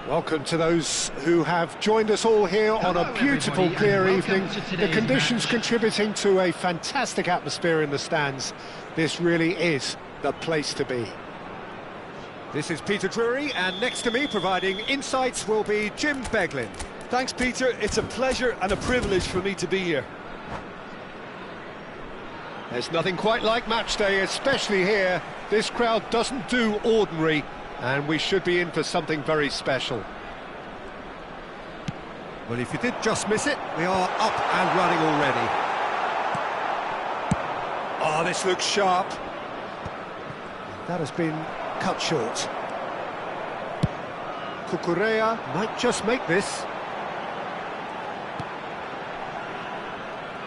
Welcome to those who have joined us all here on a beautiful, clear evening. The conditions contributing to a fantastic atmosphere in the stands. This really is the place to be. This is Peter Drury, and next to me providing insights will be Jim Beglin. Thanks, Peter. It's a pleasure and a privilege for me to be here. There's nothing quite like match day, especially here. This crowd doesn't do ordinary, and we should be in for something very special. Well, if you did just miss it, we are up and running already. Oh, this looks sharp. That has been cut short. Cucurella might just make this.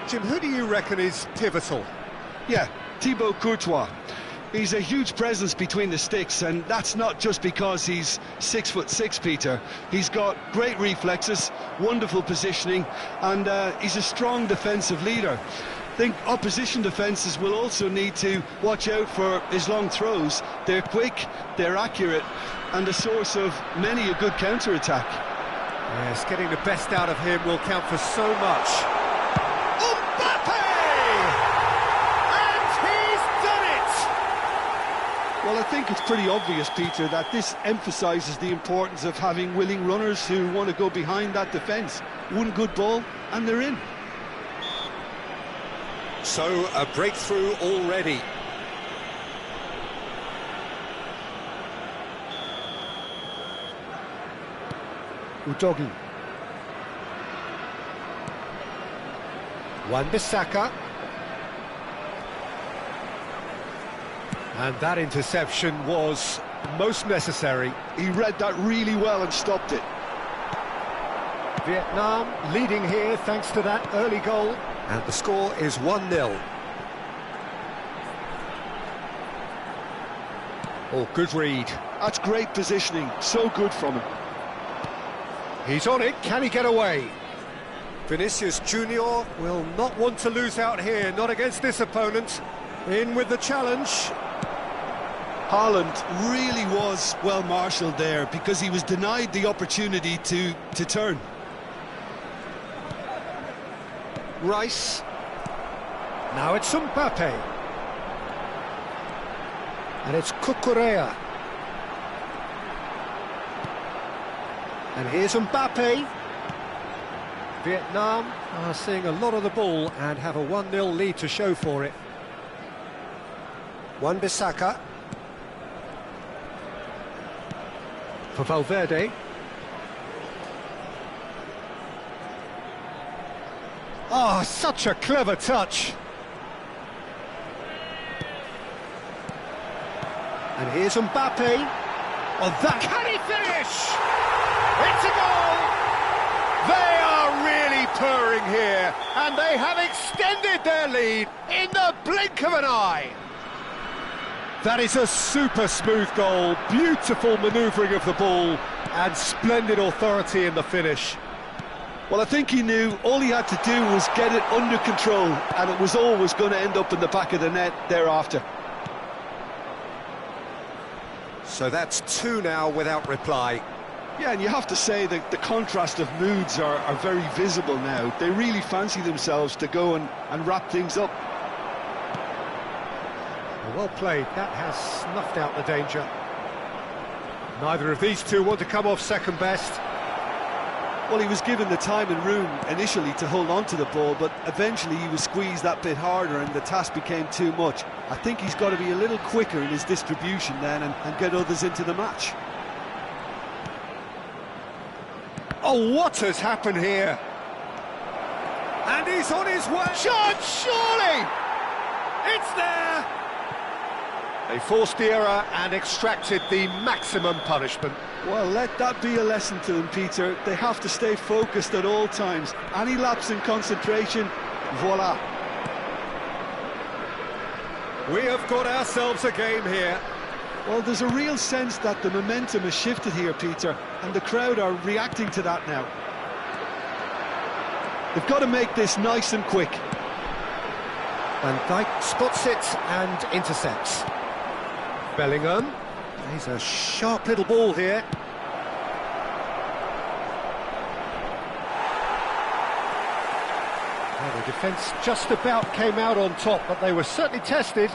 Jim, who do you reckon is pivotal? Yeah, Thibaut Courtois. He's a huge presence between the sticks, and that's not just because he's 6'6", Peter. He's got great reflexes, wonderful positioning, and he's a strong defensive leader. I think opposition defences will also need to watch out for his long throws. They're quick, they're accurate, and a source of many a good counter-attack. Yes, getting the best out of him will count for so much. Well, I think it's pretty obvious, Peter, that this emphasises the importance of having willing runners who want to go behind that defence. One good ball, and they're in. So, a breakthrough already. Udogi. Wan-Bissaka. And that interception was most necessary. He read that really well and stopped it. Vietnam leading here thanks to that early goal. And the score is 1-0. Oh, good read. That's great positioning. So good from him. He's on it. Can he get away? Vinicius Junior will not want to lose out here. Not against this opponent. In with the challenge. Haaland really was well marshalled there because he was denied the opportunity to turn. Rice. Now it's Mbappe. And it's Cucurella. And here's Mbappe. Vietnam are seeing a lot of the ball and have a 1-0 lead to show for it. Wan-Bissaka. For Valverde. Oh, such a clever touch. And here's Mbappe. Oh, that... Can he finish? It's a goal! They are really purring here, and they have extended their lead in the blink of an eye. That is a super smooth goal, beautiful manoeuvring of the ball, and splendid authority in the finish. Well, I think he knew all he had to do was get it under control, and it was always going to end up in the back of the net thereafter. So that's 2 now without reply. Yeah, and you have to say that the contrast of moods are very visible now. They really fancy themselves to go and wrap things up. Well played, that has snuffed out the danger. Neither of these two want to come off second best. Well, he was given the time and room initially to hold on to the ball, but eventually he was squeezed that bit harder and the task became too much. I think he's got to be a little quicker in his distribution then and get others into the match. Oh, what has happened here? And he's on his way. Chance, surely! It's there! They forced the error and extracted the maximum punishment. Well, let that be a lesson to them, Peter. They have to stay focused at all times. Any lapse in concentration, voila. We have got ourselves a game here. Well, there's a real sense that the momentum has shifted here, Peter, and the crowd are reacting to that now. They've got to make this nice and quick. Van Dijk spots it and intercepts. Bellingham. He's a sharp little ball here. The defence just about came out on top, but they were certainly tested.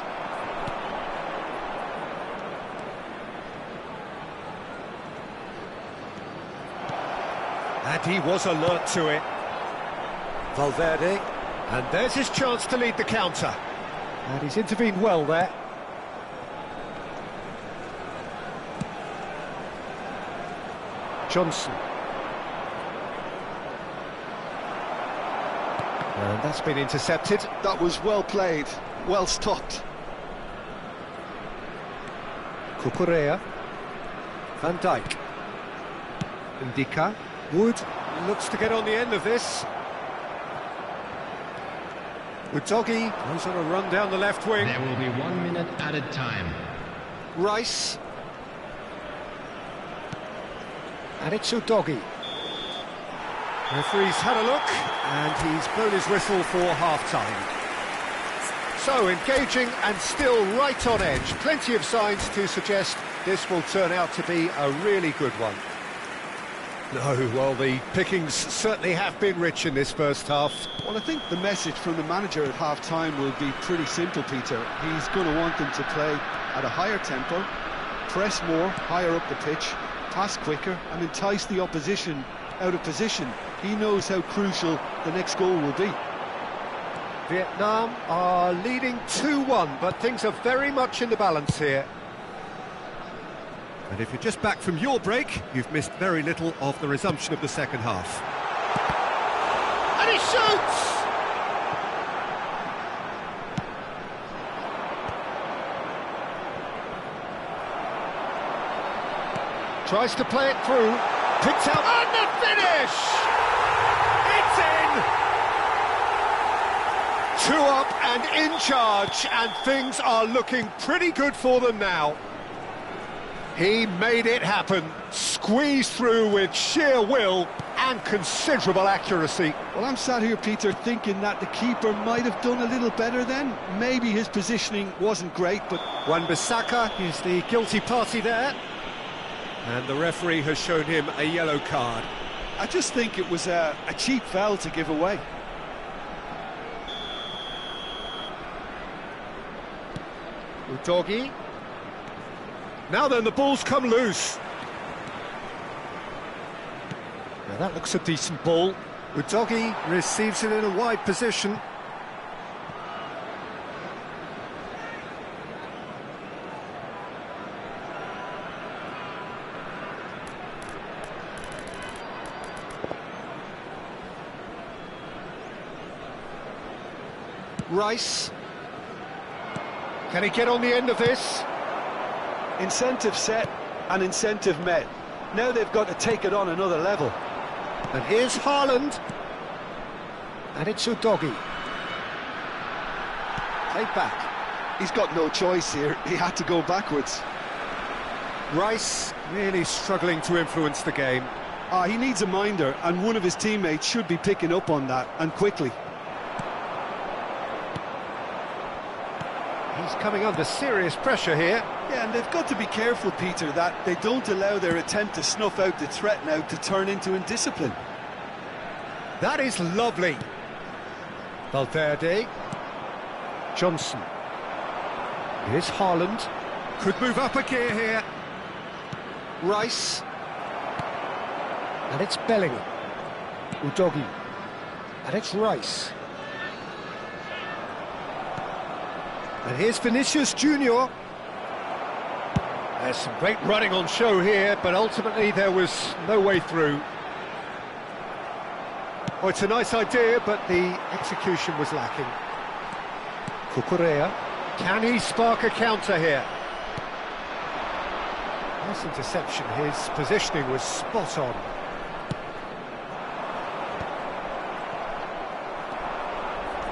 And he was alert to it. Valverde, and there's his chance to lead the counter. And he's intervened well there. Johnson. And that's been intercepted. That was well played, well stopped. Cucurella. Van Dijk. Ndika. Wood looks to get on the end of this. Udogi goes on a run down the left wing. There will be 1 minute added time. Rice. And it's Udogi. Referee's had a look, and he's blown his whistle for half-time. So, engaging and still right on edge. Plenty of signs to suggest this will turn out to be a really good one. No, well, the pickings certainly have been rich in this first half. Well, I think the message from the manager at half-time will be pretty simple, Peter. He's going to want them to play at a higher tempo, press more, higher up the pitch, pass quicker, and entice the opposition out of position. He knows how crucial the next goal will be. Vietnam are leading 2-1, but things are very much in the balance here. And if you're just back from your break, you've missed very little of the resumption of the second half. And he shoots! Tries to play it through, picks out, and the finish! It's in! 2 up and in charge, and things are looking pretty good for them now. He made it happen, squeezed through with sheer will and considerable accuracy. Well, I'm sat here, Peter, thinking that the keeper might have done a little better then. Maybe his positioning wasn't great, but... Wan-Bissaka is the guilty party there. And the referee has shown him a yellow card. I just think it was a cheap foul to give away. Udogi. Now then, the ball's come loose. Now that looks a decent ball. Udogi receives it in a wide position. Rice. Can he get on the end of this? Incentive set and incentive met. Now they've got to take it on another level. And here's Haaland. And it's Udogi. Played back. He's got no choice here. He had to go backwards. Rice really struggling to influence the game. He needs a minder, and one of his teammates should be picking up on that, and quickly. He's coming under serious pressure here. Yeah, and they've got to be careful, Peter, that they don't allow their attempt to snuff out the threat now to turn into indiscipline. That is lovely. Valverde. Johnson. Here's Haaland. Could move up a gear here. Rice. And it's Bellingham. Udogi. And it's Rice. And here's Vinicius Junior. There's some great running on show here, but ultimately there was no way through. Oh, it's a nice idea, but the execution was lacking. Cucurella. Can he spark a counter here? Nice interception. His positioning was spot on.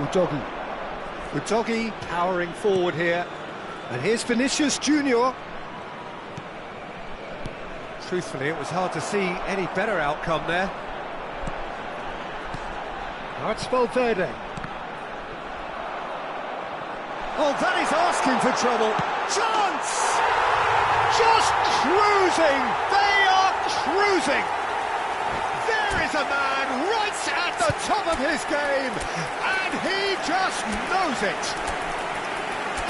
Udogi. Udogi powering forward here. And here's Vinicius Junior. Truthfully, it was hard to see any better outcome there. Now it's Valverde. Oh, that is asking for trouble. Chance! Just cruising! They are cruising! There is a man right at the top of his game, and he just knows it.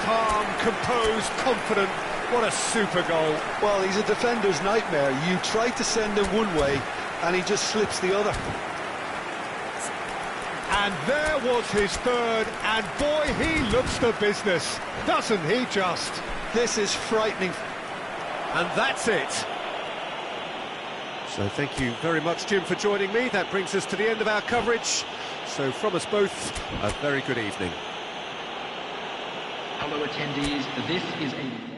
Calm, composed, confident. What a super goal. Well, he's a defender's nightmare. You try to send him one way, and he just slips the other. And there was his third, and boy, he looks the business, doesn't he just? This is frightening. And that's it. So thank you very much, Jim, for joining me. That brings us to the end of our coverage. So from us both, a very good evening. Hello attendees, this is a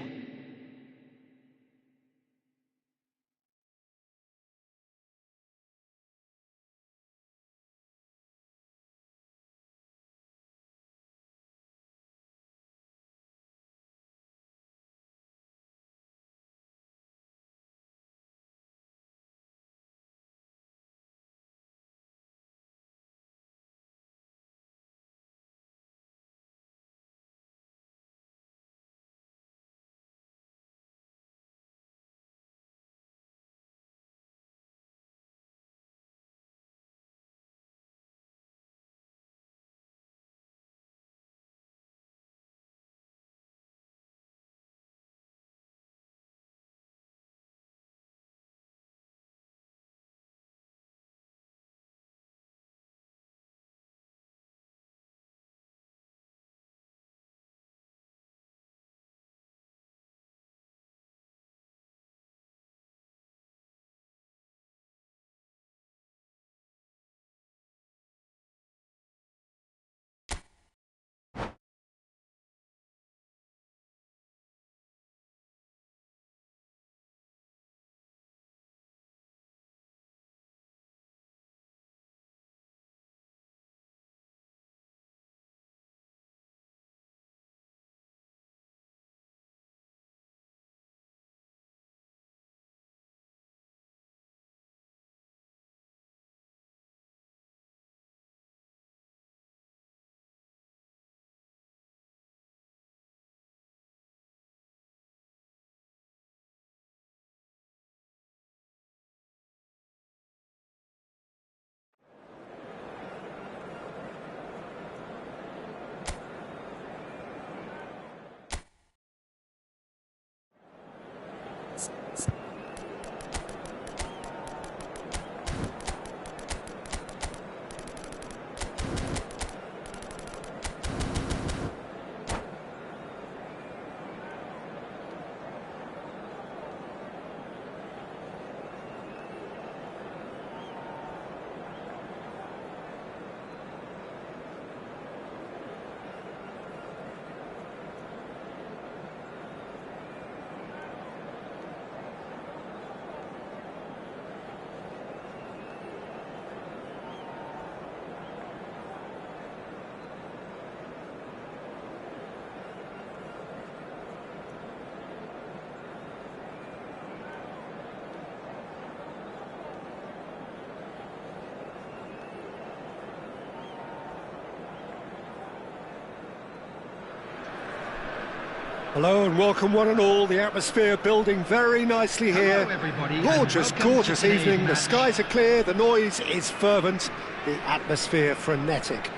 Hello and welcome one and all. The atmosphere building very nicely here. Hello everybody, Gorgeous, and welcome gorgeous to today's evening. The match. skies are clear, the noise is fervent, the atmosphere frenetic.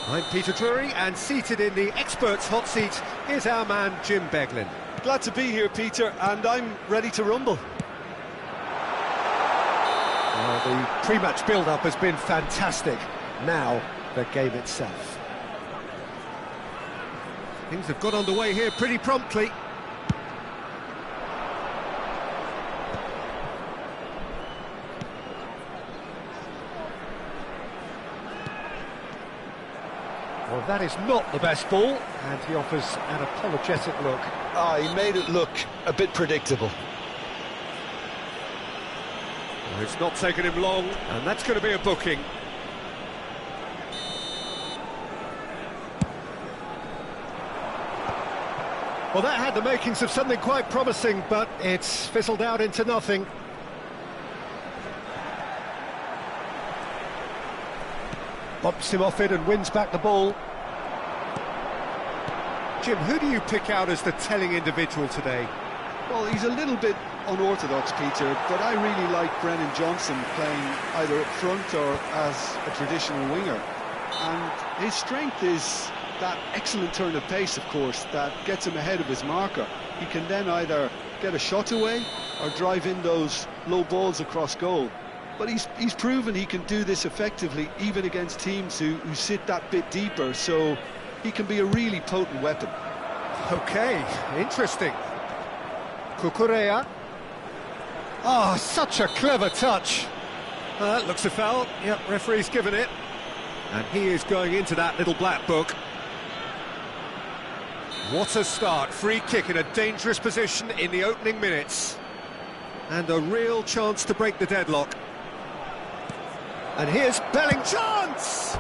I'm Peter Drury, and seated in the experts' hot seat is our man Jim Beglin. Glad to be here, Peter, and I'm ready to rumble. The pre-match build-up has been fantastic. Now, the game itself. Things have got underway here pretty promptly. Well, that is not the best ball, and he offers an apologetic look. He made it look a bit predictable. Well, it's not taken him long, and that's going to be a booking. Well, that had the makings of something quite promising, but it's fizzled out into nothing. Bumps him off it and wins back the ball. Jim, who do you pick out as the telling individual today? Well, he's a little bit unorthodox, Peter, but I really like Brennan Johnson playing either up front or as a traditional winger. And his strength is that excellent turn of pace, of course, that gets him ahead of his marker. He can then either get a shot away or drive in those low balls across goal. But he's proven he can do this effectively, even against teams who sit that bit deeper, so he can be a really potent weapon. OK, interesting. Cucurella. Oh, such a clever touch. Looks a foul. Yep, referee's given it. And he is going into that little black book. What a start. Free kick in a dangerous position in the opening minutes. And a real chance to break the deadlock. And here's Belling. Chance!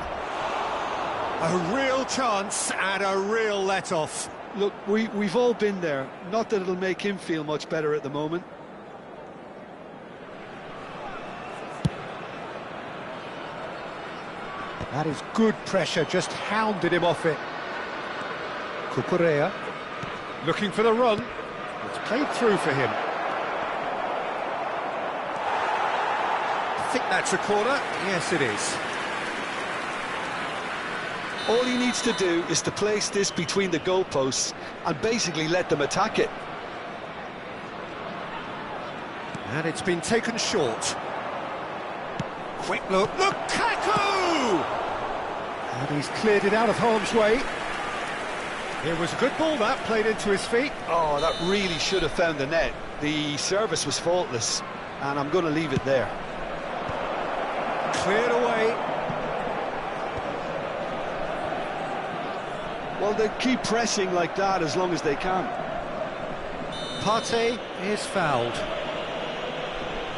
A real chance and a real let-off. Look, we've all been there. Not that it'll make him feel much better at the moment. That is good pressure, just hounded him off it. Cucurella looking for the run. It's played through for him. I think that's a corner. Yes, it is. All he needs to do is to place this between the goalposts and basically let them attack it. And it's been taken short. Quick look. Lukaku! And he's cleared it out of harm's way. It was a good ball, that, played into his feet. Oh, that really should have found the net. The service was faultless, and I'm going to leave it there. Cleared away. Well, they keep pressing like that as long as they can. Partey is fouled.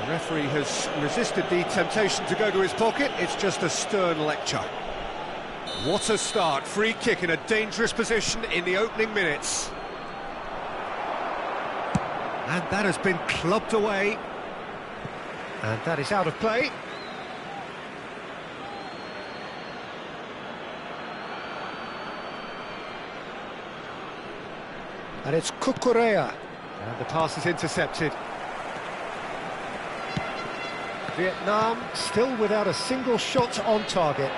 The referee has resisted the temptation to go to his pocket. It's just a stern lecture. What a start. Free kick in a dangerous position in the opening minutes. And that has been clubbed away. And that is out of play. And it's Cucurella. And the pass is intercepted. Vietnam still without a single shot on target.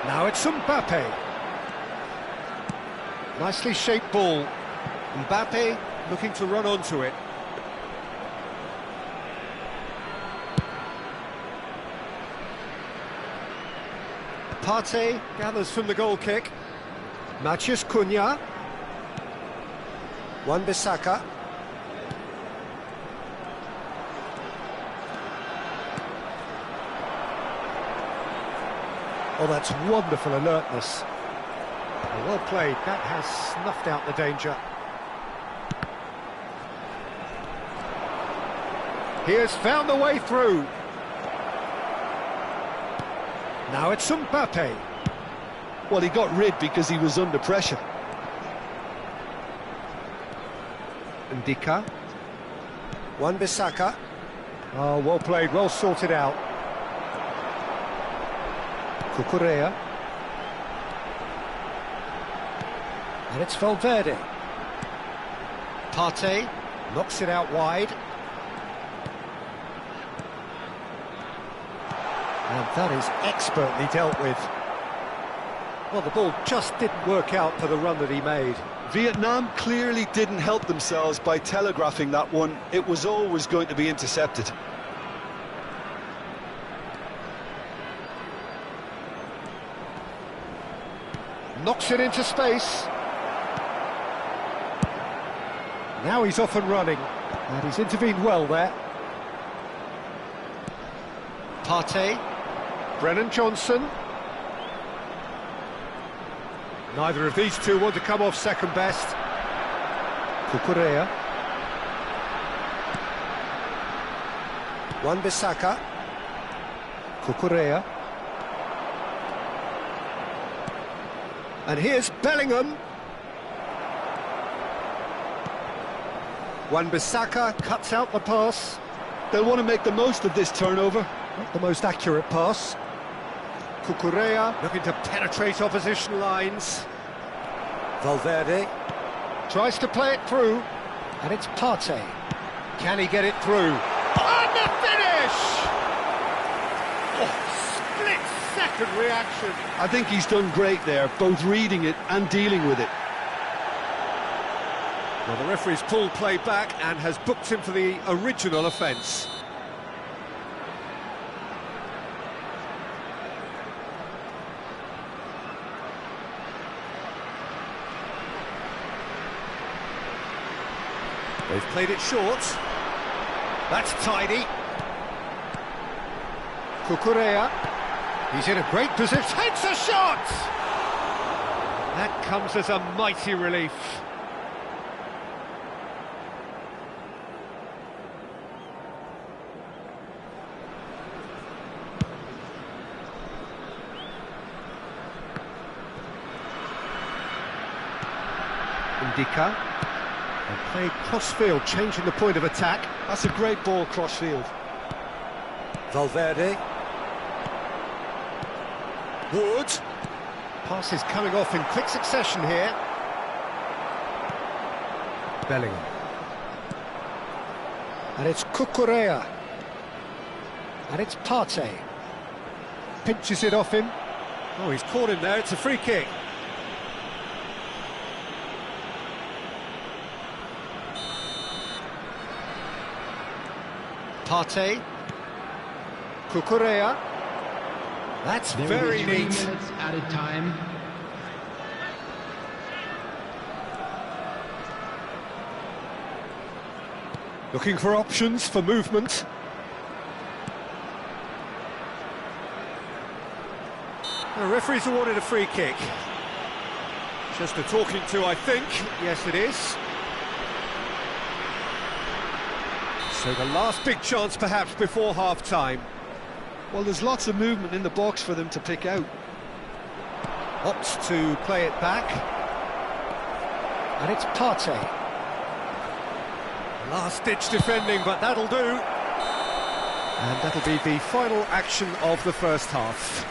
Now it's Mbappe. Nicely shaped ball. Mbappe looking to run onto it. Partey gathers from the goal kick. Matheus Cunha. Wan-Bissaka. Oh, that's wonderful alertness. Well played, that has snuffed out the danger. He has found the way through. Now it's Mbappe. Well, he got rid because he was under pressure. Ndika. Wan-Bissaka. Oh, well played, well sorted out. Cucurella. And it's Valverde. Partey knocks it out wide. And that is expertly dealt with. Well, the ball just didn't work out for the run that he made. Vietnam clearly didn't help themselves by telegraphing that one. It was always going to be intercepted. Knocks it into space. Now he's off and running. And he's intervened well there. Partey. Brennan Johnson. Neither of these two want to come off second best. Cucurella. Wan-Bissaka. Cucurella. And here's Bellingham. Wan-Bissaka cuts out the pass. They'll want to make the most of this turnover. Not the most accurate pass. Cucurella looking to penetrate opposition lines. Valverde tries to play it through. And it's Partey. Can he get it through? And the finish! Oh, split-second reaction. I think he's done great there, both reading it and dealing with it. Well, the referee's pulled play back and has booked him for the original offence. They've played it short. That's tidy. Cucurella. He's in a great position. Takes a shot! That comes as a mighty relief. Indica. And played cross-field, changing the point of attack. That's a great ball cross-field. Valverde. Wood. Pass is coming off in quick succession here. Bellingham. And it's Cucurella. And it's Partey. Pinches it off him. Oh, he's caught him there, it's a free kick. Partey. Cucurella. That's very neat. 3 minutes added time. Looking for options for movement. The referee's awarded a free kick. Just a talking to, I think. Yes, it is. So the last big chance, perhaps, before half-time. Well, there's lots of movement in the box for them to pick out. Opts to play it back. And it's Partey. Last-ditch defending, but that'll do. And that'll be the final action of the first half.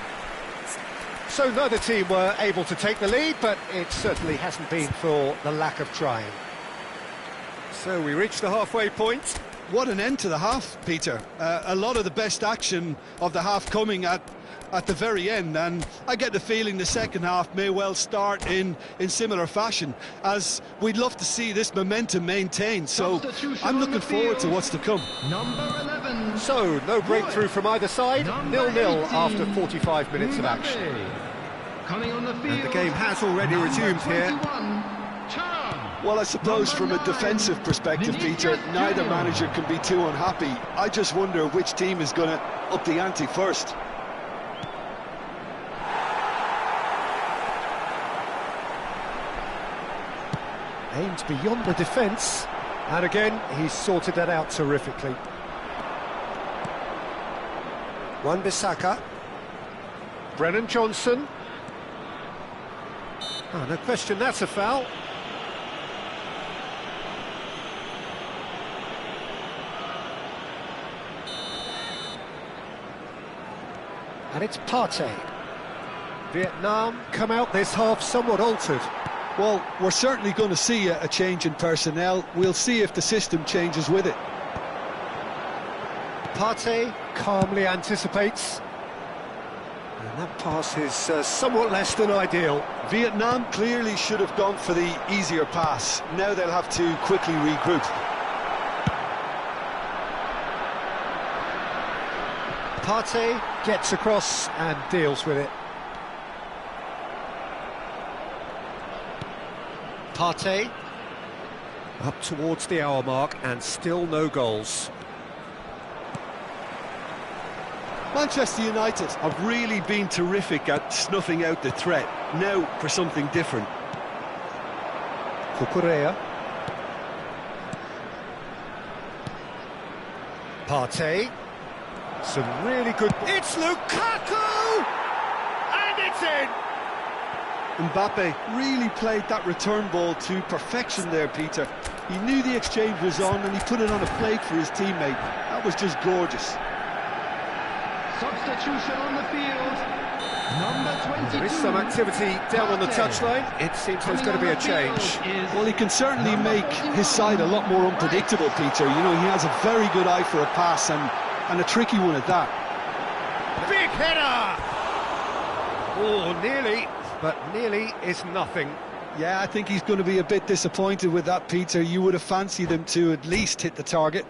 So neither team were able to take the lead, but it certainly hasn't been for the lack of trying. So we reach the halfway point. What an end to the half, Peter. A lot of the best action of the half coming at the very end, and I get the feeling the second half may well start in similar fashion, as we'd love to see this momentum maintained, so I'm looking forward to what's to come. Number 11. So, no breakthrough from either side, 0-0 after 45 minutes of action. Coming on the field. And the game has already resumed here. Well, I suppose from a defensive perspective, Peter, neither manager can be too unhappy. I just wonder which team is going to up the ante first. Aims beyond the defence, and again he's sorted that out terrifically. Wan-Bissaka. Brennan Johnson. Oh, no question, that's a foul. And it's Partey. Vietnam come out this half somewhat altered. Well, we're certainly going to see a change in personnel. We'll see if the system changes with it. Partey calmly anticipates. And that pass is somewhat less than ideal. Vietnam clearly should have gone for the easier pass. Now they'll have to quickly regroup. Partey gets across and deals with it. Partey up towards the hour mark and still no goals. Manchester United have really been terrific at snuffing out the threat. Now for something different. Cucurella. Partey. Some really good... It's Lukaku! And it's in! Mbappe really played that return ball to perfection there, Peter. He knew the exchange was on and he put it on a plate for his teammate. That was just gorgeous. Substitution on the field. Number 22. There is some activity down on the touchline. It seems there's going to be a change. Well, he can certainly make his side a lot more unpredictable, Peter. You know, he has a very good eye for a pass and a tricky one at that. Big header! Oh, nearly, but nearly is nothing. Yeah, I think he's going to be a bit disappointed with that, Peter. You would have fancied him to at least hit the target.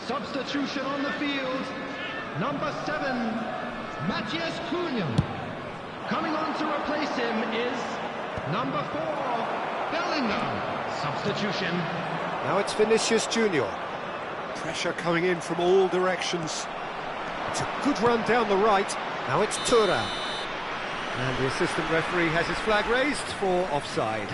Substitution on the field. Number 7, Matthias Cunha. Coming on to replace him is number 4, Bellingham. Substitution. Now it's Vinicius Junior. Pressure coming in from all directions. It's a good run down the right. Now it's Thuram. And the assistant referee has his flag raised for offside.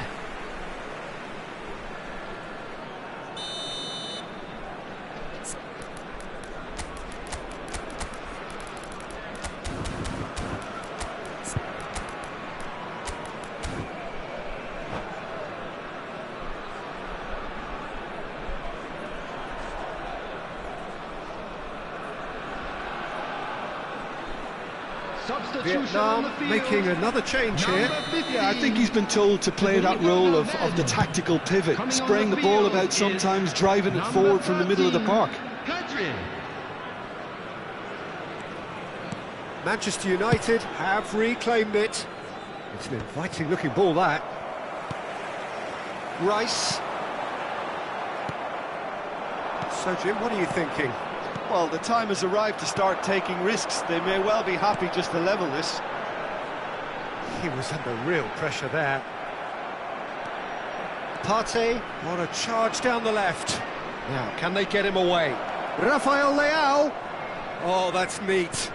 Vietnam making another change here. Yeah, I think he's been told to play that role of the tactical pivot, spraying the ball about sometimes, driving it forward from the middle of the park. Manchester United have reclaimed it. It's an inviting looking ball, that. Rice. So Jim, what are you thinking? Well, the time has arrived to start taking risks. They may well be happy just to level this. He was under real pressure there. Partey, what a charge down the left. Now, can they get him away? Rafael Leao. Oh, that's neat.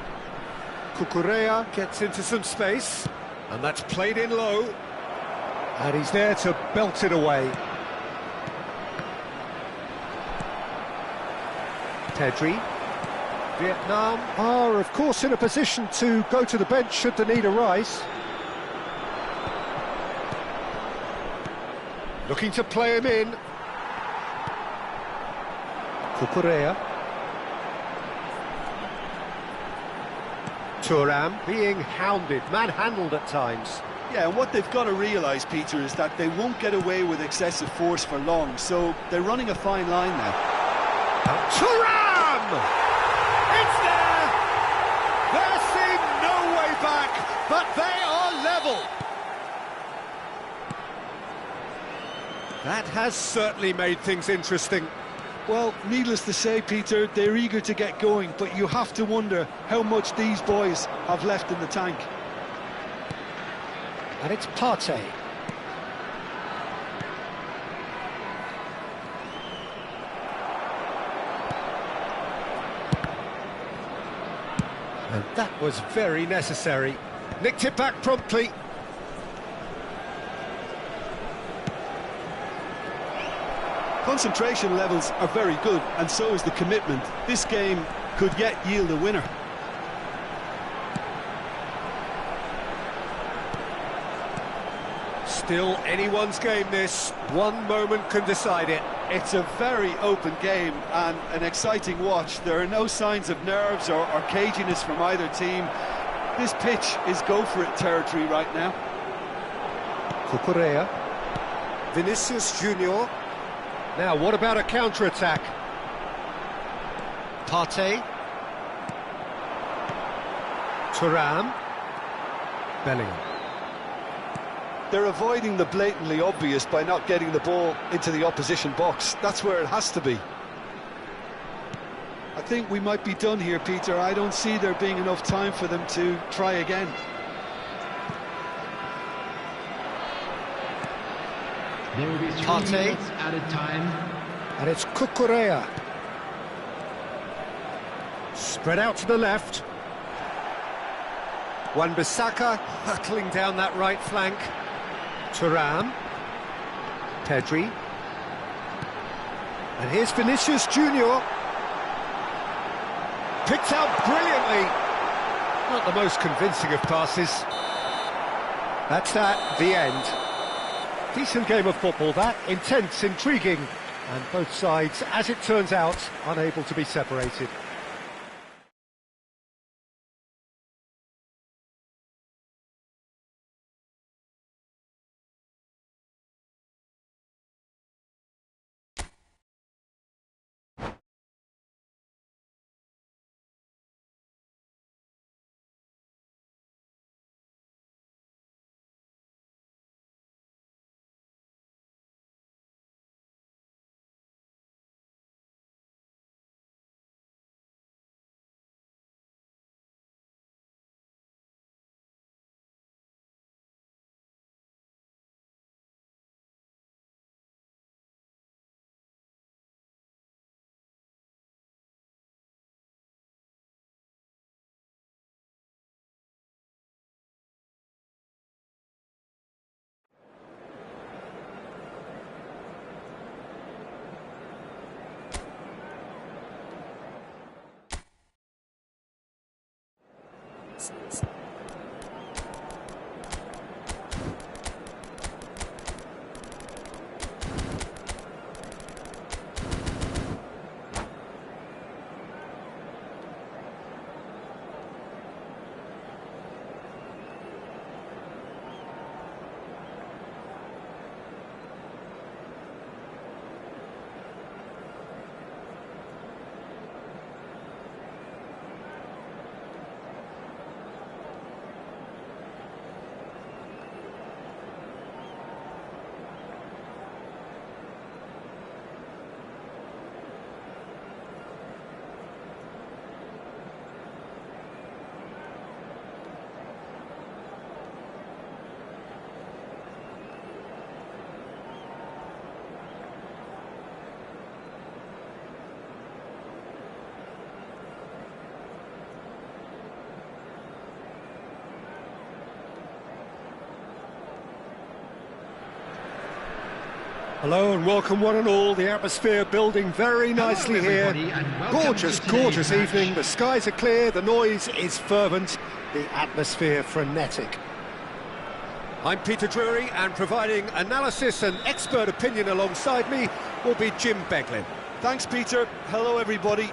Cucurella gets into some space, and that's played in low. And he's there to belt it away. Pedri. Vietnam are, of course, in a position to go to the bench should the need arise. Looking to play him in. Cucurella. Thuram being hounded, manhandled at times. Yeah, and what they've got to realise, Peter, is that they won't get away with excessive force for long, so they're running a fine line now. Thuram! It's there! There seemed no way back, but they are level. That has certainly made things interesting. Well, needless to say, Peter, they're eager to get going, but you have to wonder how much these boys have left in the tank. And it's Partey. And that was very necessary. Nicked it back promptly. Concentration levels are very good, and so is the commitment. This game could yet yield a winner. Still anyone's game, this. One moment can decide it. It's a very open game and an exciting watch. There are no signs of nerves or caginess from either team. This pitch is go-for-it territory right now. Cucurella. Vinicius Junior. Now, what about a counter-attack? Partey. Thuram. Bellingham. They're avoiding the blatantly obvious by not getting the ball into the opposition box. That's where it has to be. I think we might be done here, Peter. I don't see there being enough time for them to try again. There will be 3 Partey. minutes added time. And it's Cucurella. Spread out to the left. Wan-Bissaka hurtling down that right flank. Thuram. Pedri. And here's Vinicius Junior. Picked out brilliantly. Not the most convincing of passes. That's that, the end. Decent game of football, that. Intense, intriguing. And both sides, as it turns out, unable to be separated. Hello and welcome one and all. The atmosphere building very nicely here. Gorgeous, gorgeous evening. The skies are clear, the noise is fervent, the atmosphere frenetic. I'm Peter Drury, and providing analysis and expert opinion alongside me will be Jim Beglin. Thanks, Peter. Hello, everybody.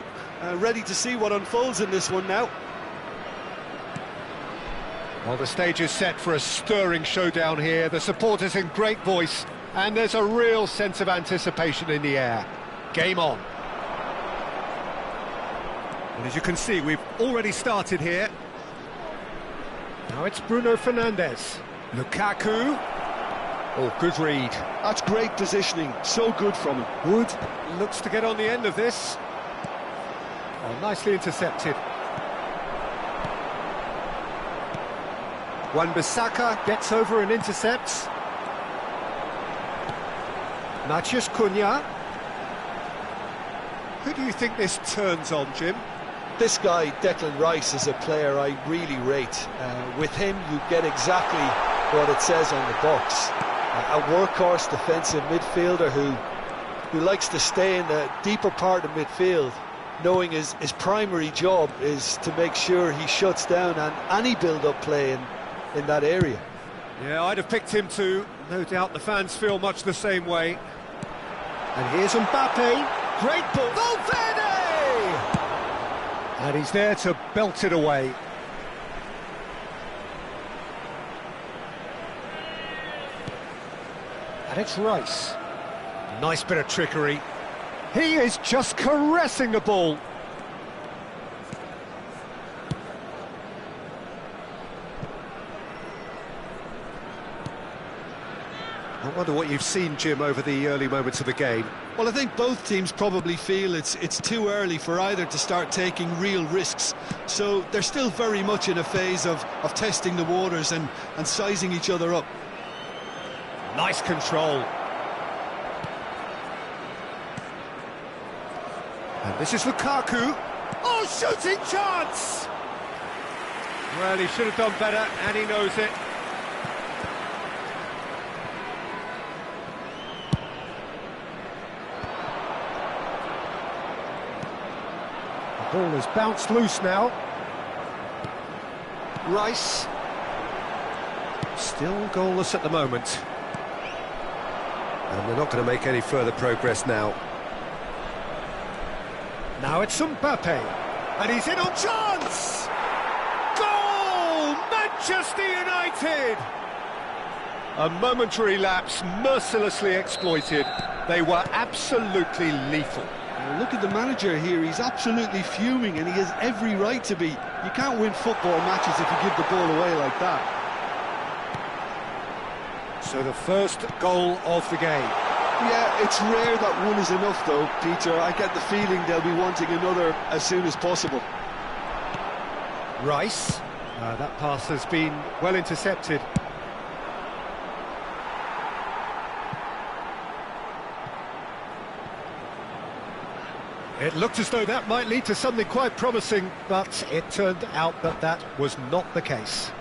Ready to see what unfolds in this one now. Well, the stage is set for a stirring showdown here. The supporters in great voice, and there's a real sense of anticipation in the air. Game on. And as you can see, we've already started here. Now it's Bruno Fernandes. Lukaku. Oh, good read. That's great positioning. So good from him. Wood looks to get on the end of this. Oh, nicely intercepted. Wan-Bissaka gets over and intercepts. Matheus Cunha. Who do you think this turns on, Jim? This guy, Declan Rice, is a player I really rate. With him, you get exactly what it says on the box. A workhorse defensive midfielder who likes to stay in the deeper part of midfield, knowing his primary job is to make sure he shuts down any build-up play in that area. Yeah, I'd have picked him too. No doubt the fans feel much the same way. And here's Mbappe. Great ball. Valverde! And he's there to belt it away. And it's Rice. Nice bit of trickery. He is just caressing the ball. I wonder what you've seen, Jim, over the early moments of the game. Well, I think both teams probably feel it's too early for either to start taking real risks. So they're still very much in a phase of testing the waters and sizing each other up. Nice control. And this is Lukaku. Oh, shooting chance! Well, he should have done better, and he knows it. The ball has bounced loose now. Rice. Still goalless at the moment. And they're not going to make any further progress now. Now it's Mbappe. And he's in on chance! Goal! Manchester United! A momentary lapse mercilessly exploited. They were absolutely lethal. Well, look at the manager here, he's absolutely fuming and he has every right to be. You can't win football matches if you give the ball away like that. So the first goal of the game. Yeah, it's rare that one is enough though, Peter. I get the feeling they'll be wanting another as soon as possible. Rice. That pass has been well intercepted. It looked as though that might lead to something quite promising, but it turned out that that was not the case.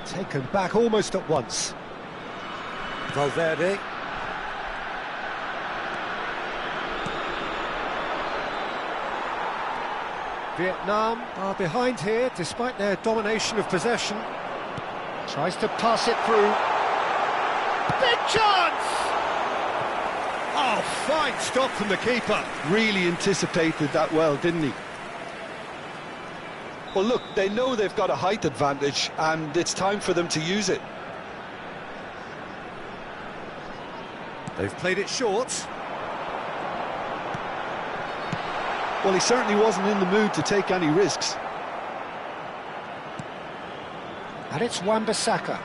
Taken back almost at once. Valverde. Vietnam are behind here despite their domination of possession. Tries to pass it through. Big chance! Oh, fine stop from the keeper. Really anticipated that well, didn't he? Well, look, they know they've got a height advantage, and it's time for them to use it. They've played it short. Well, he certainly wasn't in the mood to take any risks. And it's Wan-Bissaka.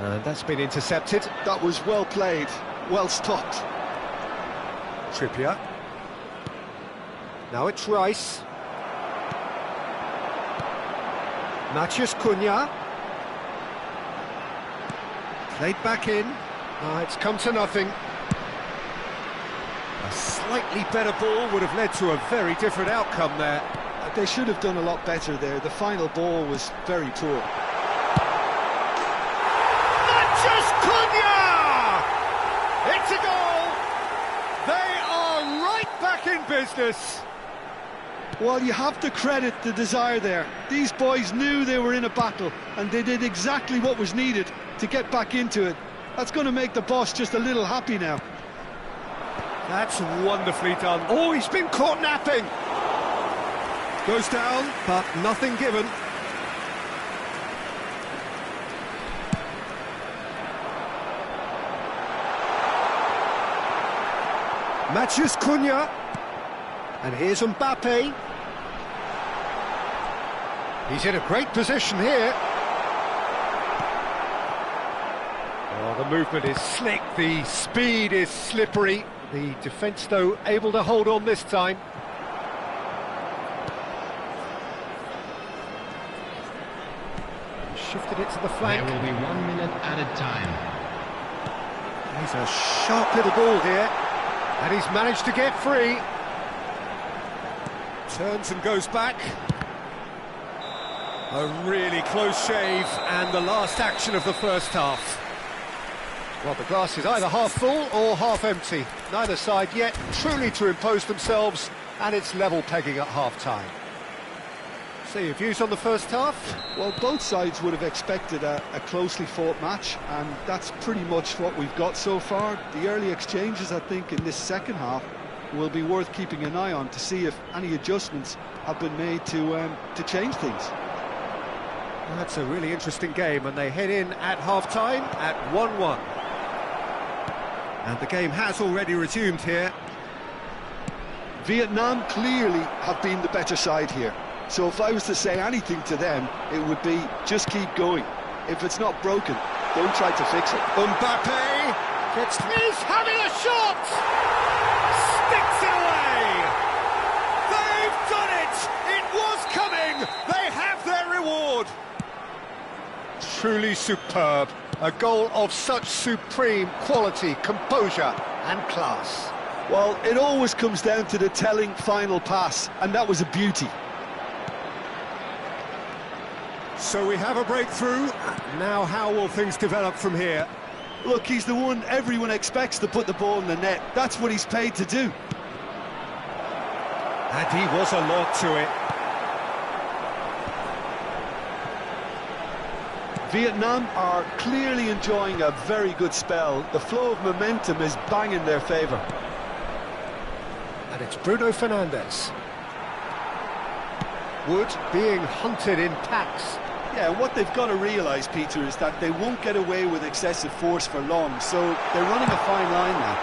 And that's been intercepted. That was well played, well stopped. Trippier. Now it's Rice. Matheus Cunha. Played back in. It's come to nothing. A slightly better ball would have led to a very different outcome there. They should have done a lot better there. The final ball was very poor. Matheus Cunha! It's a goal! They are right back in business. Well, you have to credit the desire there. These boys knew they were in a battle, and they did exactly what was needed to get back into it. That's going to make the boss just a little happy now. That's wonderfully done. Oh, he's been caught napping. Goes down, but nothing given. Matheus Cunha. And here's Mbappe. He's in a great position here. Oh, the movement is slick, the speed is slippery. The defence, though, able to hold on this time. He shifted it to the flank. There will be 1 minute added time. He's a sharp little ball here. And he's managed to get free. Turns and goes back. A really close shave, and the last action of the first half. Well, the glass is either half full or half empty. Neither side yet truly to impose themselves, and it's level pegging at half-time. So your views on the first half? Well, both sides would have expected a closely fought match, and that's pretty much what we've got so far. The early exchanges, I think, in this second half will be worth keeping an eye on to see if any adjustments have been made to change things. That's a really interesting game, and they head in at half-time at 1-1. And the game has already resumed here. Vietnam clearly have been the better side here. So if I was to say anything to them, it would be just keep going. If it's not broken, don't try to fix it. Mbappe gets... He's having a shot! Sticks it away! They've done it! It was coming! They have their reward! Truly superb. A goal of such supreme quality, composure and class. Well, it always comes down to the telling final pass, and that was a beauty. So we have a breakthrough. Now how will things develop from here? Look, he's the one everyone expects to put the ball in the net. That's what he's paid to do. And he was alert to it. Vietnam are clearly enjoying a very good spell. The flow of momentum is bang in their favour. And it's Bruno Fernandes. Wood being hunted in packs. Yeah, what they've got to realise, Peter, is that they won't get away with excessive force for long, so they're running a fine line now.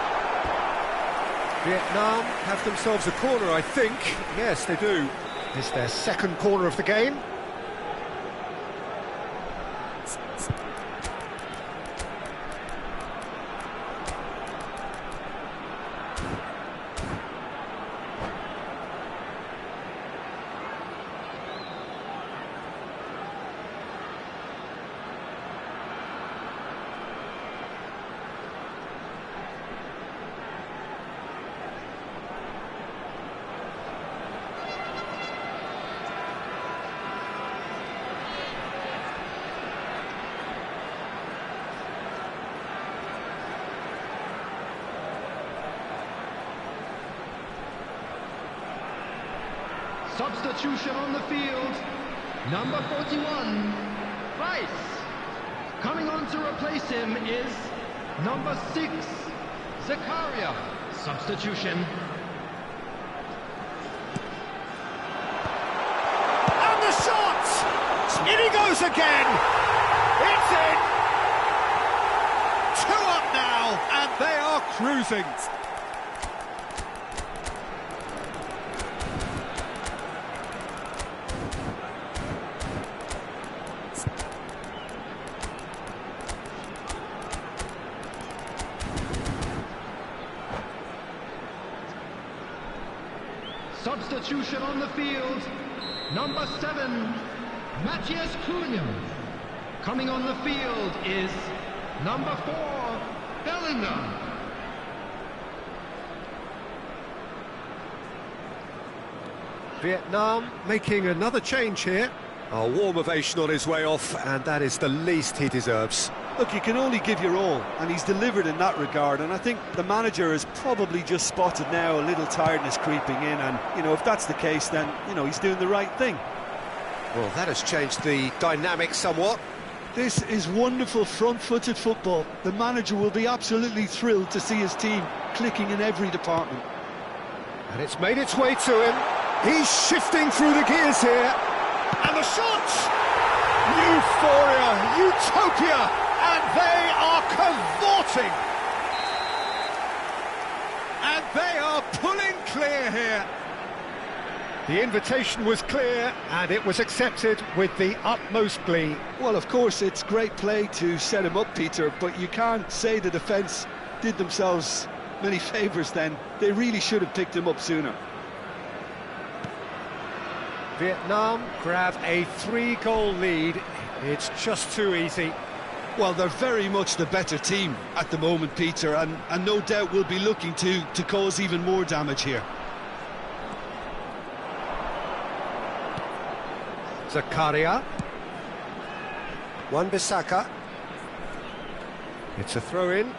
Vietnam have themselves a corner, I think. Yes, they do. It's their second corner of the game. Substitution on the field, number 41, Rice. Coming on to replace him is number 6, Zakaria. Substitution. And the shot! In he goes again! It's in! 2 up now, and they are cruising. Substitution on the field, number 7, Matthias Cunha. Coming on the field is number 4, Bellingham. Vietnam making another change here. A warm ovation on his way off, and that is the least he deserves. Look, you can only give your all, and he's delivered in that regard, and I think the manager has probably just spotted now a little tiredness creeping in, and, you know, if that's the case, then, you know, he's doing the right thing. Well, that has changed the dynamic somewhat. This is wonderful front-footed football. The manager will be absolutely thrilled to see his team clicking in every department. And it's made its way to him. He's shifting through the gears here. And the shot! Euphoria, utopia, and they are cavorting. And they are pulling clear here. The invitation was clear, and it was accepted with the utmost glee. Well, of course, it's great play to set him up, Peter, but you can't say the defence did themselves many favours then. They really should have picked him up sooner. Vietnam grab a 3-goal lead. It's just too easy. Well, they're very much the better team at the moment, Peter, and no doubt will be looking to cause even more damage here. Zakaria. Wan-Bissaka. It's a throw-in.